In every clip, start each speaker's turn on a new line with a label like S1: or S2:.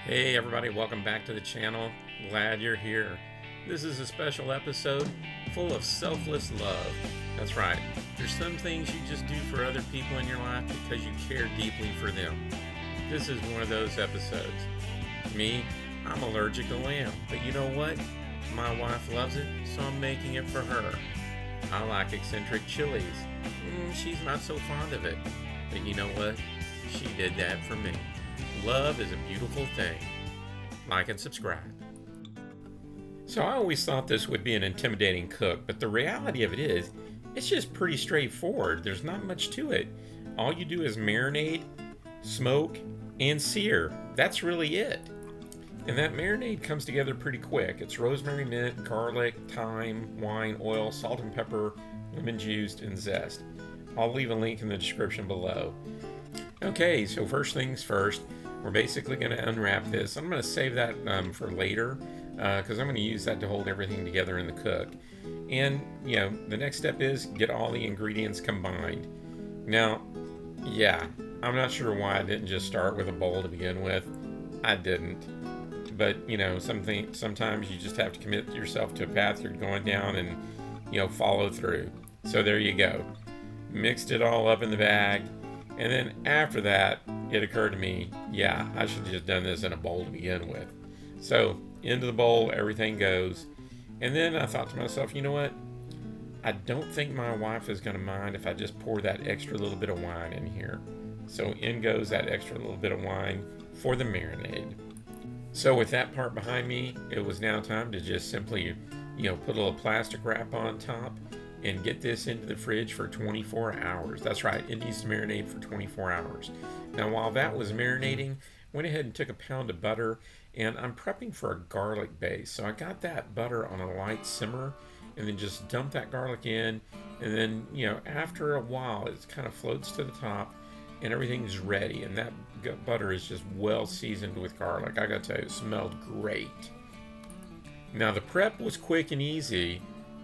S1: Hey everybody, welcome back to the channel. Glad you're here. This is a special episode full of selfless love. That's right, there's some things you just do for other people in your life because you care deeply for them. This is one of those episodes. Me, I'm allergic to lamb, but you know what? My wife loves it, so I'm making it for her. I like eccentric chilies. She's not so fond of it, but you know what? She did that for me. Love is a beautiful thing. Like and subscribe. So I always thought this would be an intimidating cook, but the reality of it is, it's just pretty straightforward. There's not much to it. All you do is marinate, smoke, and sear. That's really it. And that marinade comes together pretty quick. It's rosemary, mint, garlic, thyme, wine, oil, salt and pepper, lemon juice, and zest. I'll leave a link in the description below. Okay, so first things first, we're basically going to unwrap this. I'm going to save that for later because I'm going to use that to hold everything together in the cook. And, you know, the next step is get all the ingredients combined. Now, yeah, I'm not sure why I didn't just start with a bowl to begin with. I didn't. But, you know, sometimes you just have to commit yourself to a path you're going down and, you know, follow through. So there you go. Mixed it all up in the bag. And then after that, it occurred to me, yeah, I should have just done this in a bowl to begin with. So into the bowl, everything goes. And then I thought to myself, you know what? I don't think my wife is going to mind if I just pour that extra little bit of wine in here. So in goes that extra little bit of wine for the marinade. So with that part behind me, it was now time to just simply, you know, put a little plastic wrap on top and get this into the fridge for 24 hours. That's right, it needs to marinate for 24 hours. Now while that was marinating, went ahead and took a pound of butter, and I'm prepping for a garlic base. So I got that butter on a light simmer, and then just dump that garlic in, and then, you know, after a while, it kind of floats to the top, and everything's ready, and that butter is just well seasoned with garlic. I gotta tell you, it smelled great. Now the prep was quick and easy.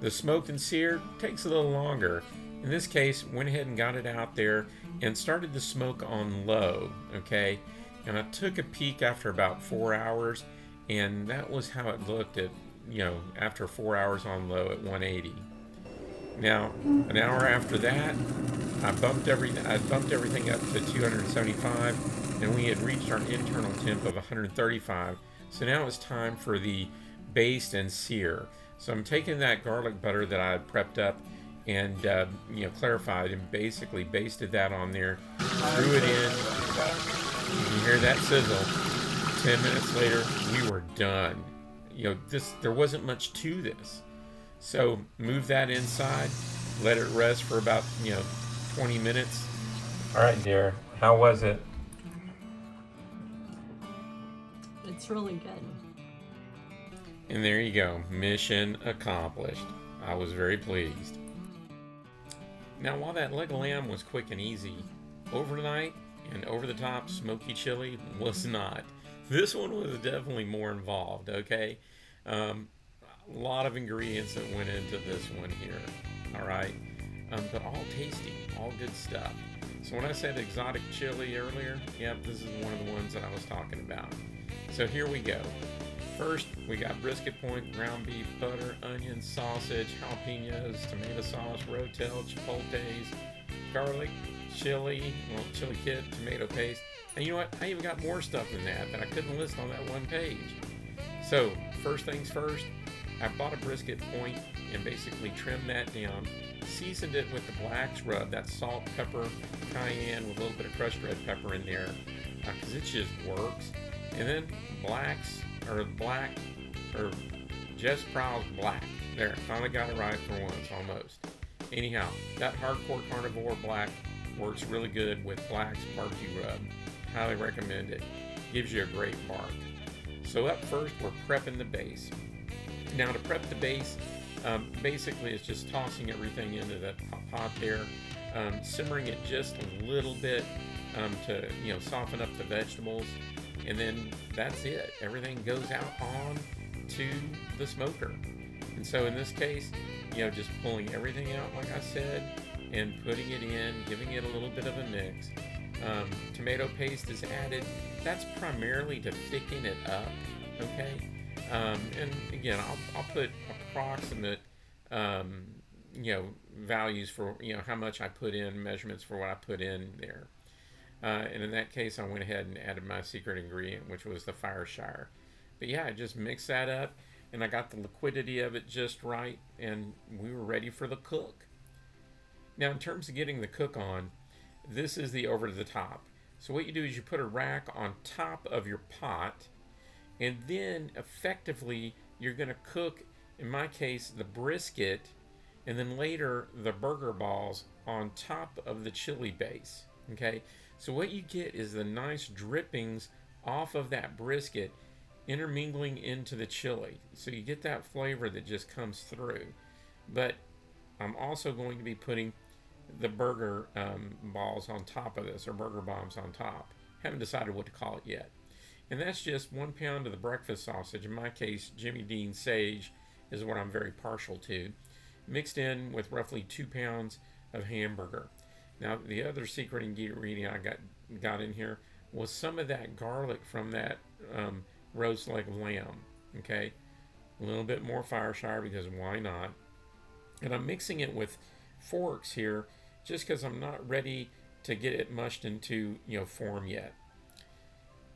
S1: The Smoke-n-Sear takes a little longer. In this case, went ahead and got it out there and started the smoke on low, okay? And I took a peek after about 4 hours, and that was how it looked at, you know, after 4 hours on low at 180. Now, an hour after that, I bumped everything up to 275, and we had reached our internal temp of 135. So now it's time for the baste and sear. So I'm taking that garlic butter that I had prepped up and you know, clarified, and basically basted that on there, threw it in. You can hear that sizzle. 10 minutes later, we were done. You know, there wasn't much to this. So move that inside, let it rest for about, you know, 20 minutes. All right, dear, how was it?
S2: It's really good.
S1: And there you go, mission accomplished. I was very pleased. Now while that leg of lamb was quick and easy, overnight and over the top smoky chili was not. This one was definitely more involved, okay? A lot of ingredients that went into this one here, all right? But all tasty, all good stuff. So when I said exotic chili earlier, yep, this is one of the ones that I was talking about. So here we go. First, we got brisket point, ground beef, butter, onions, sausage, jalapenos, tomato sauce, rotel, chipotles, garlic, chili, well, chili kit, tomato paste. And you know what? I even got more stuff than that I couldn't list on that one page. So, first things first, I bought a brisket point and basically trimmed that down, seasoned it with the black's rub, that's salt, pepper, cayenne with a little bit of crushed red pepper in there, because it just works. And then black, or Jess Prowse black. There, finally got it right for once, almost. Anyhow, that hardcore carnivore black works really good with black's barbecue rub. Highly recommend it. Gives you a great bark. So up first, we're prepping the base. Now to prep the base, basically it's just tossing everything into the pot there, simmering it just a little bit to, you know, soften up the vegetables. And then that's it. Everything goes out on to the smoker. And so in this case, you know, just pulling everything out, like I said, and putting it in, giving it a little bit of a mix. tomato paste is added, that's primarily to thicken it up, okay? And again, I'll put approximate, values for, how much I put in, measurements for what I put in there. And in that case, I went ahead and added my secret ingredient, which was the Fireshire. But yeah, I just mixed that up, and I got the liquidity of it just right, and we were ready for the cook. Now, in terms of getting the cook on, this is the over the top. So what you do is you put a rack on top of your pot, and then effectively you're going to cook, in my case, the brisket, and then later the burger balls on top of the chili base. Okay, so what you get is the nice drippings off of that brisket intermingling into the chili. So you get that flavor that just comes through. But I'm also going to be putting the burger balls on top of this, or burger bombs on top. Haven't decided what to call it yet. And that's just 1 pound of the breakfast sausage. In my case, Jimmy Dean Sage is what I'm very partial to, mixed in with roughly 2 pounds of hamburger. Now, the other secret ingredient I got in here was some of that garlic from that roast leg of lamb. Okay, a little bit more Fireshire, because why not? And I'm mixing it with forks here, just because I'm not ready to get it mushed into form yet.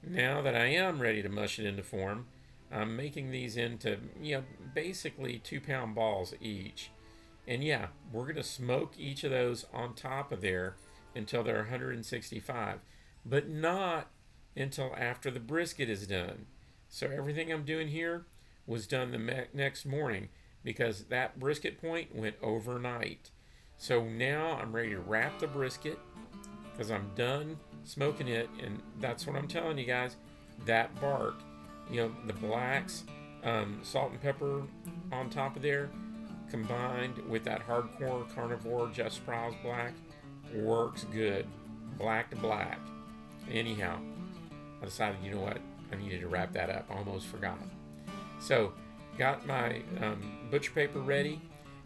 S1: Now that I am ready to mush it into form, I'm making these into basically 2 pound balls each. And yeah, we're going to smoke each of those on top of there until they're 165, but not until after the brisket is done. So everything I'm doing here was done the next morning, because that brisket point went overnight. So now I'm ready to wrap the brisket, because I'm done smoking it. And that's what I'm telling you guys, that bark, the blacks, salt and pepper on top of there, combined with that hardcore carnivore Jeff Sprouse black, works good. Black to black. Anyhow, I decided, you know what, I needed to wrap that up. I almost forgot. So, got my butcher paper ready,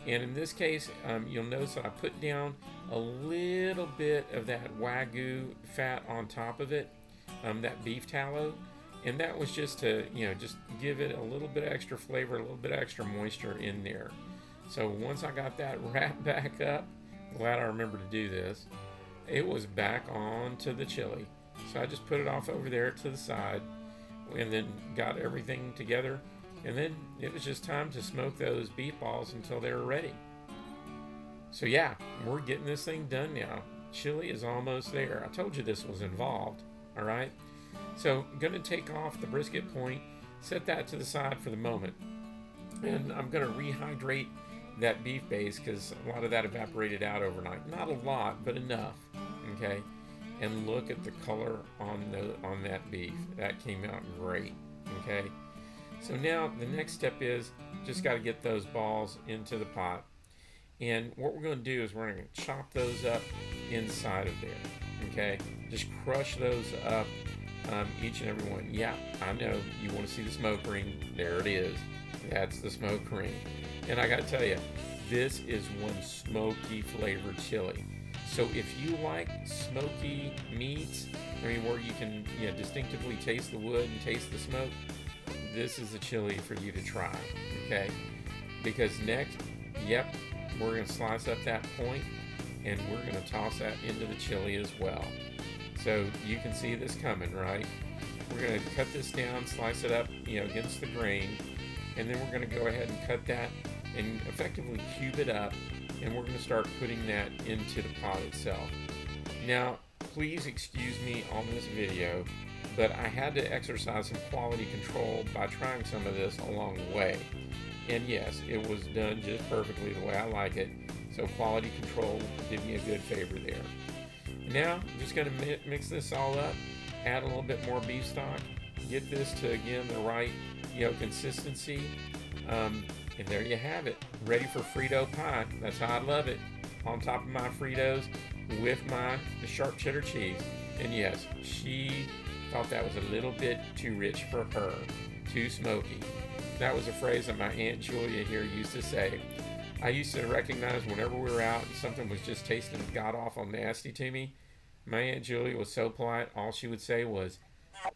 S1: and in this case, you'll notice that I put down a little bit of that Wagyu fat on top of it, that beef tallow, and that was just to, just give it a little bit extra flavor, a little bit extra moisture in there. So once I got that wrapped back up, glad I remembered to do this, it was back onto the chili. So I just put it off over there to the side, and then got everything together, and then it was just time to smoke those beef balls until they were ready. So yeah, we're getting this thing done now. Chili is almost there. I told you this was involved, all right? So I'm going to take off the brisket point, set that to the side for the moment, and I'm going to rehydrate that beef base, because a lot of that evaporated out overnight. Not a lot, but enough. Okay, and look at the color on that beef. That came out great. Okay, so now the next step is just got to get those balls into the pot, and what we're going to do is we're going to chop those up inside of there. Okay, just crush those up, each and every one. Yeah, I know you want to see the smoke ring. There it is. That's the smoke ring. And I gotta tell you, this is one smoky flavored chili. So if you like smoky meats, where you can distinctively taste the wood and taste the smoke, this is a chili for you to try, okay? Because next, yep, we're gonna slice up that point, and we're gonna toss that into the chili as well. So you can see this coming, right? We're gonna cut this down, slice it up, against the grain, and then we're gonna go ahead and cut that and effectively cube it up, and we're going to start putting that into the pot itself. Now, please excuse me on this video, but I had to exercise some quality control by trying some of this along the way. And yes, it was done just perfectly the way I like it, so quality control did me a good favor there. Now, I'm just going to mix this all up, add a little bit more beef stock, get this to, again, the right consistency. And there you have it, ready for Frito pie. That's how I love it. On top of my Fritos with my sharp cheddar cheese. And yes, she thought that was a little bit too rich for her, too smoky. That was a phrase that my Aunt Julia here used to say. I used to recognize whenever we were out and something was just tasting god-awful nasty to me, My Aunt Julie was so polite, all she would say was,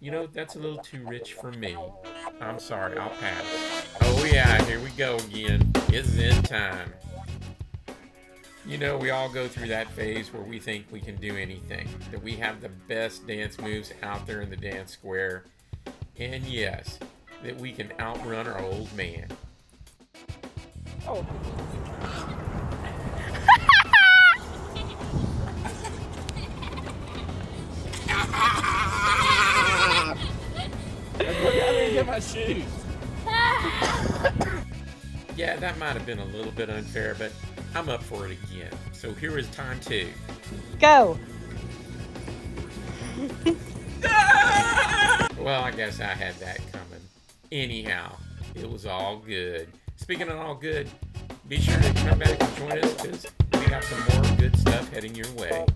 S1: "You know, that's a little too rich for me. I'm sorry, I'll pass." Oh yeah, here we go again. It's Zen time. You know, we all go through that phase where we think we can do anything, that we have the best dance moves out there in the dance square, and yes, that we can outrun our old man.
S3: Oh. I didn't get my shoes.
S1: Yeah, that might have been a little bit unfair, but I'm up for it again. So here is time 2.
S2: Go.
S1: Well, I guess I had that coming. Anyhow, it was all good. Speaking of all good, be sure to come back and join us because we got some more good stuff heading your way.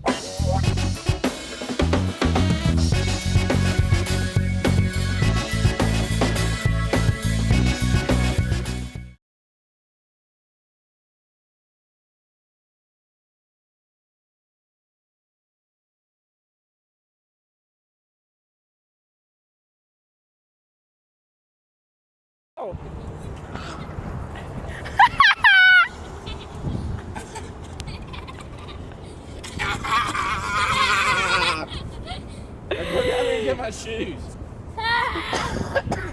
S3: Oh. I didn't get my shoes.